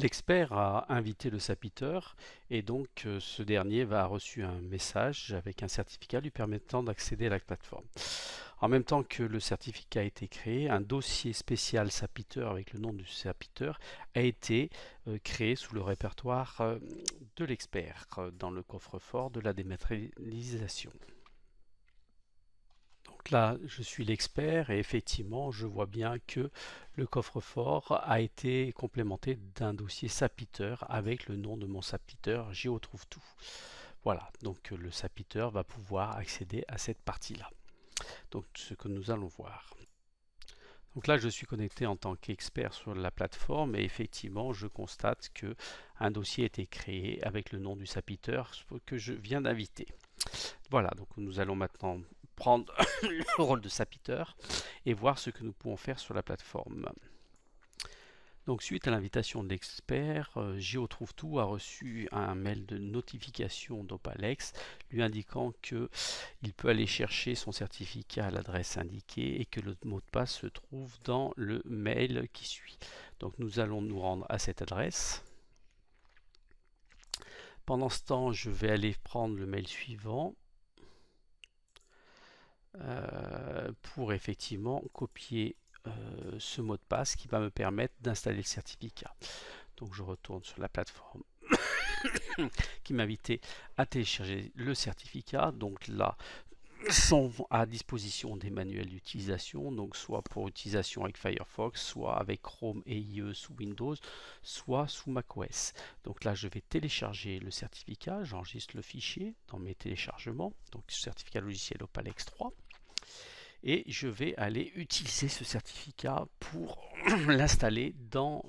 L'expert a invité le sapiteur et donc ce dernier va avoir reçu un message avec un certificat lui permettant d'accéder à la plateforme. En même temps que le certificat a été créé, un dossier spécial sapiteur avec le nom du sapiteur a été créé sous le répertoire de l'expert dans le coffre-fort de la dématérialisation. Donc là, je suis l'expert et effectivement, je vois bien que le coffre-fort a été complémenté d'un dossier sapiteur avec le nom de mon sapiteur GeoTrouveTout. Voilà, donc le sapiteur va pouvoir accéder à cette partie-là. Donc ce que nous allons voir. Donc là, je suis connecté en tant qu'expert sur la plateforme et effectivement, je constate que un dossier a été créé avec le nom du sapiteur que je viens d'inviter. Voilà, donc nous allons maintenant prendre le rôle de sapiteur et voir ce que nous pouvons faire sur la plateforme. Donc suite à l'invitation de l'expert, GeoTrouveTout a reçu un mail de notification d'Opalex lui indiquant qu'il peut aller chercher son certificat à l'adresse indiquée et que le mot de passe se trouve dans le mail qui suit. Donc nous allons nous rendre à cette adresse. Pendant ce temps, je vais aller prendre le mail suivant pour effectivement copier ce mot de passe qui va me permettre d'installer le certificat. Donc je retourne sur la plateforme qui m'invitait à télécharger le certificat. Donc là sont à disposition des manuels d'utilisation, donc soit pour utilisation avec Firefox, soit avec Chrome et IE sous Windows, soit sous macOS. Donc là je vais télécharger le certificat, j'enregistre le fichier dans mes téléchargements, donc certificat logiciel Opalex 3. Et je vais aller utiliser ce certificat pour l'installer dans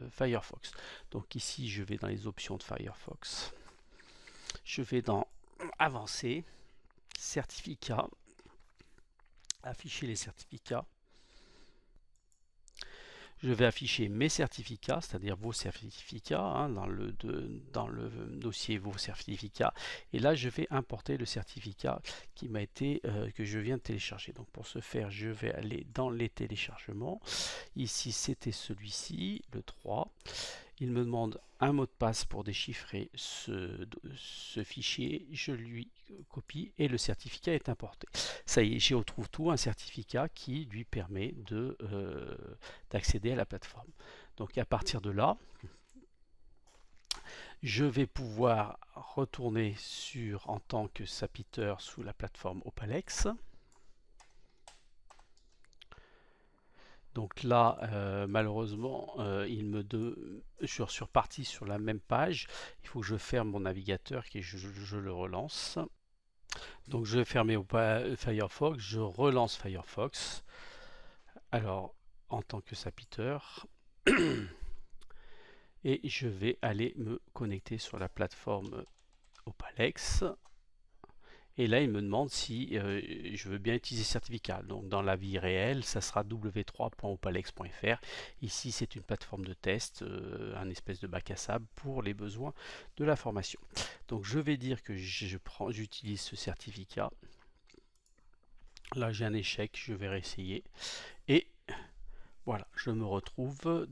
Firefox. Donc ici, je vais dans les options de Firefox. Je vais dans Avancer, Certificats, Afficher les certificats. Je vais afficher mes certificats, c'est-à-dire vos certificats, dans le dossier vos certificats. Et là, je vais importer le certificat qui m'a été que je viens de télécharger. Donc pour ce faire, je vais aller dans les téléchargements. Ici, c'était celui-ci, le 3. Il me demande un mot de passe pour déchiffrer ce fichier. Je lui copie et le certificat est importé. Ça y est, j'y retrouve tout, un certificat qui lui permet d'accéder à la plateforme. Donc à partir de là, je vais pouvoir retourner en tant que sapiteur sous la plateforme Opalex. Donc là, malheureusement, je suis reparti sur la même page. Il faut que je ferme mon navigateur et je le relance. Donc je vais fermer Firefox, je relance Firefox. Alors, en tant que sapiteur, et je vais aller me connecter sur la plateforme Opalex. Et là, il me demande si je veux bien utiliser certificat. Donc, dans la vie réelle, ça sera w3.opalex.fr. Ici, c'est une plateforme de test, un espèce de bac à sable pour les besoins de la formation. Donc, je vais dire que j'utilise ce certificat. Là, j'ai un échec, je vais réessayer. Et voilà, je me retrouve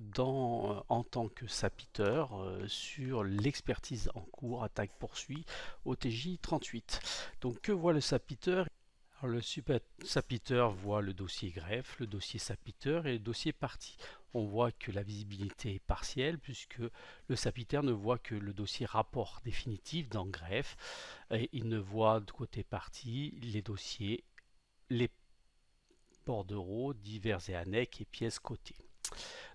en tant que sapiteur sur l'expertise en cours, attaque poursuit, OTJ 38. Donc que voit le sapiteur? Alors, le sapiteur voit le dossier greffe, le dossier sapiteur et le dossier partie. On voit que la visibilité est partielle puisque le sapiteur ne voit que le dossier rapport définitif dans greffe et il ne voit de côté partie les dossiers, les bordereaux divers et annexes et pièces cotées.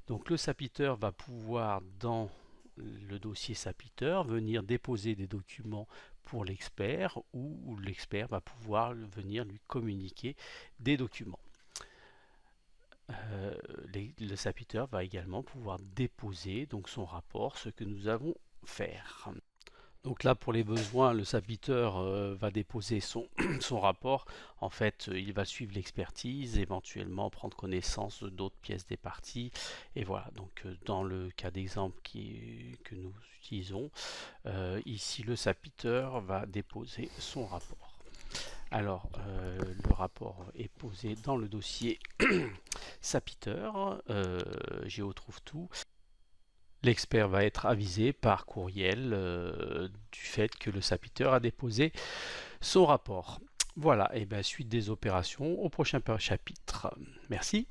Donc le sapiteur va pouvoir dans le dossier sapiteur venir déposer des documents pour l'expert ou l'expert va pouvoir venir lui communiquer des documents. Le sapiteur va également pouvoir déposer donc son rapport, ce que nous allons faire. Donc là, pour les besoins, le sapiteur va déposer son rapport. En fait, il va suivre l'expertise, éventuellement prendre connaissance d'autres pièces des parties. Et voilà, donc dans le cas d'exemple que nous utilisons, ici le sapiteur va déposer son rapport. Alors, le rapport est posé dans le dossier sapiteur, GeoTrouveTout. l'expert va être avisé par courriel du fait que le sapiteur a déposé son rapport. Voilà, et bien suite des opérations au prochain chapitre. Merci.